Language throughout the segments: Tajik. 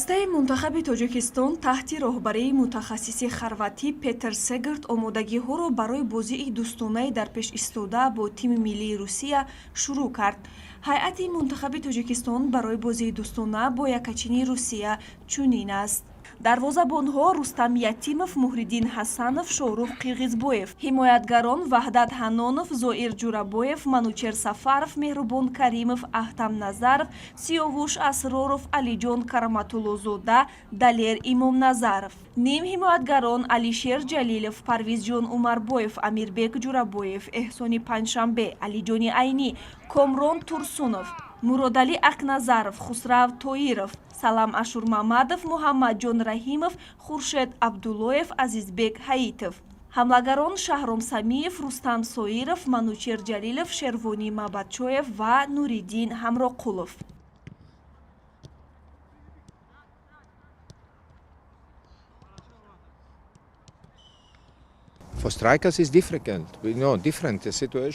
دستهی منتخب تاجیکستان تحت راهبری متخصص خرواتی پتر سگرت آمادگی ها را برای بازی دوستانه در پیش ایستاده با تیم ملی روسیه شروع کرد. هیئت منتخب تاجیکستان برای بازی دوستانه با یکچین روسیه چنین است: دروازه‌بان‌ها رستم یتیمов، محریدین حسنов، شاهرخ قیرگیزبоев. حمایتگران وحدت حنانов، زائر جورابоев، منوچهر سفرов، مهربان کریمов، احتم نظرов، سیاوش اسرارов، علیجان کرامتالله‌زاده، دلیر امام نظرов. نیم حمایتگران علیشیر جلیلов، پرویزجان عمربоев، امیربек جورابоев، احسان پنجشنبه، علیجان عینی، کامران ترسونов، مرادعلی اقنظرов، خسرو طاهرов، سلام ашурмамадов، محمدجان رحیمов، خورشید عبداللهев، عزیزبек حییتов. حملگران شهرام سمیев، رستم سایرов، منوچهر جلیلов، شروانی مبدچوев و نوریدین همراقулов.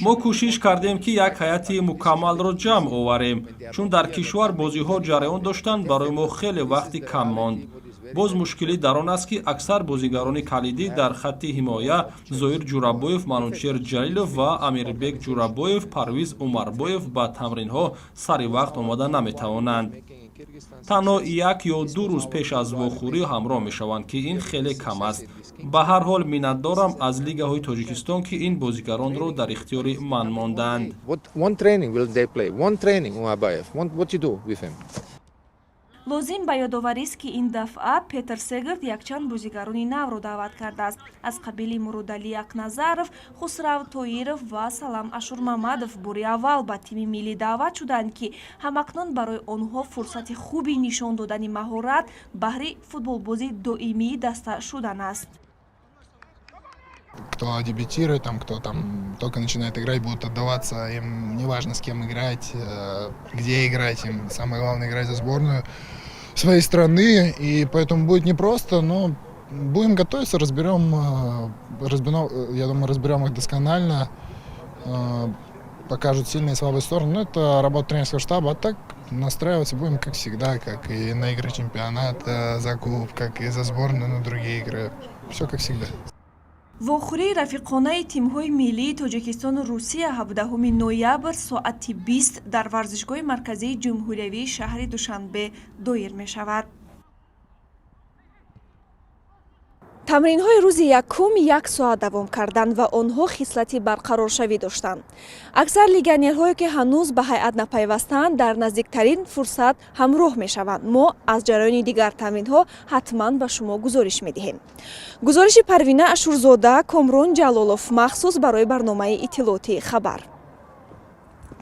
ما کوشش کردیم که یک هیئت مکمل را جمع آوریم، چون در کشور بازی ها جریان داشتند برای ما خیلی وقتی کم ماند. باز مشکلی در آن است که اکثر بازیگران کلیدی در خط حمایه زائر جورابоев، منوچهر جلیلов و امیربek جورابоев، پرویز عمربоев به تمرین ها سر وقت آمده نمیتوانند. تنها یک یا دو روز پیش از واخوری همراه می شوند که این خیلی کم است. به هر حال منت دارم از لیگ های تاجیکستان که این بازیگران را در اختیار من ماندند. لازم به یادآوری است که این دفعه پتر سگرت یکچند بازیگران نو را دعوت کرده است. از قبیل مرادعلی اقنظرов، خسرو طاهرов و سلام ашурмамадов باری اول به تیم ملی دعوت شدند که همکنون برای آنها فرصت خوبی نشان دادن مهارت بهر футболбози доимӣ دسته شدن است. Кто дебютирует, кто только начинает играть, будут отдаваться, им не важно с кем играть, где играть, им самое главное играть за сборную своей страны, и поэтому будет непросто, но будем готовиться, разберем, я думаю, разберем их досконально, покажут сильные и слабые стороны, но это работа тренерского штаба, а так настраиваться будем как всегда, как и на игры чемпионата, за клуб, как и за сборную, на другие игры, все как всегда. واخوری رفیقانه تیم‌های ملی تاجیکستان و روسیه 17 نوامبر ساعت 20 در ورزشگاه مرکزی جمهوریوی شهر دوشنبه دایر می شود. تمرین‌های روز یکم 1 ساعت دوام کردند و آنها خصلت برقرارشوی داشتند. اکثر لیگانرهایی که هنوز به هیئت نپیوستند در نزدیکترین فرصت همراه می‌شوند. ما از جریان دیگر تمرین‌ها حتما به شما گزارش می‌دهیم. گزارش پروینه اشورزاده، کامران جلالов، مخصوص برای برنامه اطلاعاتی خبر.